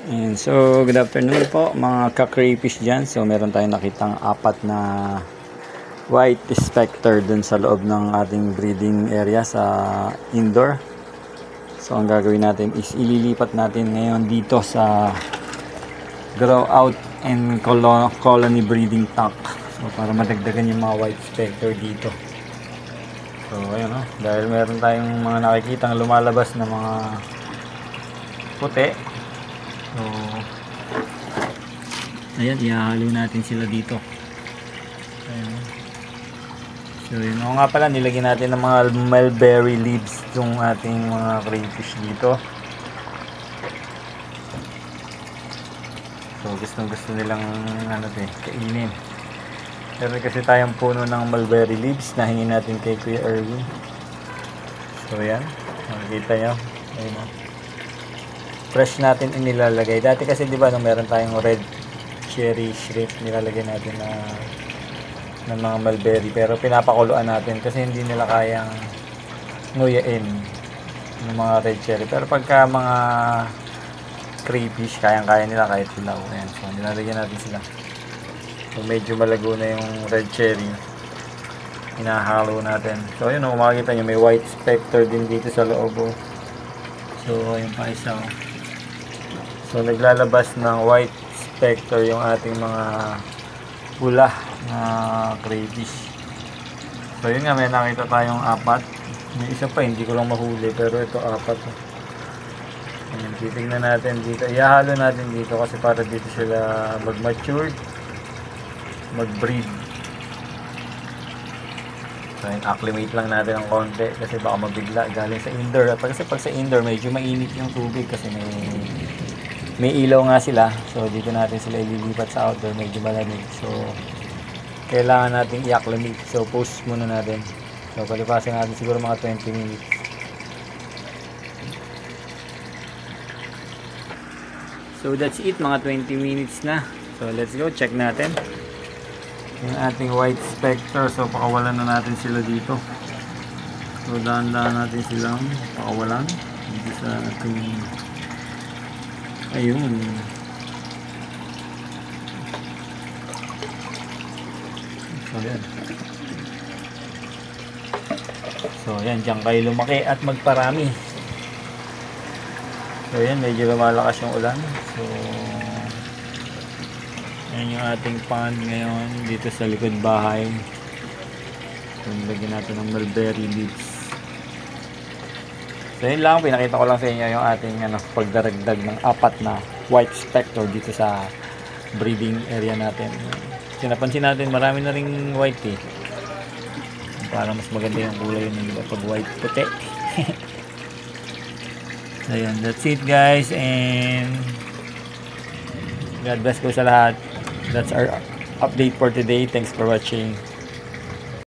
And so, good afternoon po mga ka-crayfish dyan. So, meron tayong nakitang apat na white specter dun sa loob ng ating breeding area sa indoor. So, ang gagawin natin is ililipat natin ngayon dito sa grow out and colony breeding tank. So, para madagdagan yung mga white specter dito. So, ayun o. Dahil meron tayong mga nakikitang lumalabas na mga puti. So, ayan, ihahalo natin sila dito. Ayan. So, yun. O nga pala, nilagyan natin ng mga mulberry leaves yung ating mga crayfish dito. So, gusto nilang kainin. Pero kasi tayong puno ng mulberry leaves na hingin natin kay Kuya Erwin. So, ayan. Makikita nyo. Ayan o. Fresh natin inilalagay. Dati kasi di ba nung meron tayong red cherry shrimp, nilalagay natin na mga mulberry, pero pinapakuluan natin kasi hindi nila kayang nguyain ng mga red cherry. Pero pagka mga crayfish, kayang-kaya nila kahit hilaw. Ayan, so nilalagyan natin sila. So medyo malago na yung red cherry, hinahalo natin. So ayun, kung makikita nyo, may white specter din dito sa loob. So ayun pa isa. So naglalabas ng white specter yung ating mga pula na crayfish. So yun nga, may nakita tayong apat. May isa pa hindi ko lang mahuli, pero ito apat. Ayan, titignan natin dito. Ihahalo natin dito kasi para dito sila mag-mature, mag-breed. So yun, acclimate lang natin ng konti kasi baka mabigla galing sa indoor. Kasi pag sa indoor medyo mainit yung tubig kasi may ilaw nga sila. So dito natin sila ililipat sa outdoor, medyo malamig. So kailangan natin i-acclimate. So post muna natin. So palipasin natin siguro mga 20 minutes. So that's it, mga 20 minutes na. So let's go, check natin yung ating white specter. So pakawalan na natin sila dito. So dahan-dahan natin silang pakawalan dito sa ating, ayun. So yan. So yan, diyan kayo lumaki at magparami. So yan, medyo lumalakas yung ulan. So yan yung ating pond ngayon dito sa likod bahay. So nilagyan natin ng mulberry leaves. So yun lang, pinakita ko lang sa inyo yung ating pagdaragdag ng apat na white specter dito sa breeding area natin. Kasi napansin natin marami na ring white para mas maganda yung kulay ng iba pag white puti. So yun, that's it guys, and God bless po sa lahat. That's our update for today. Thanks for watching.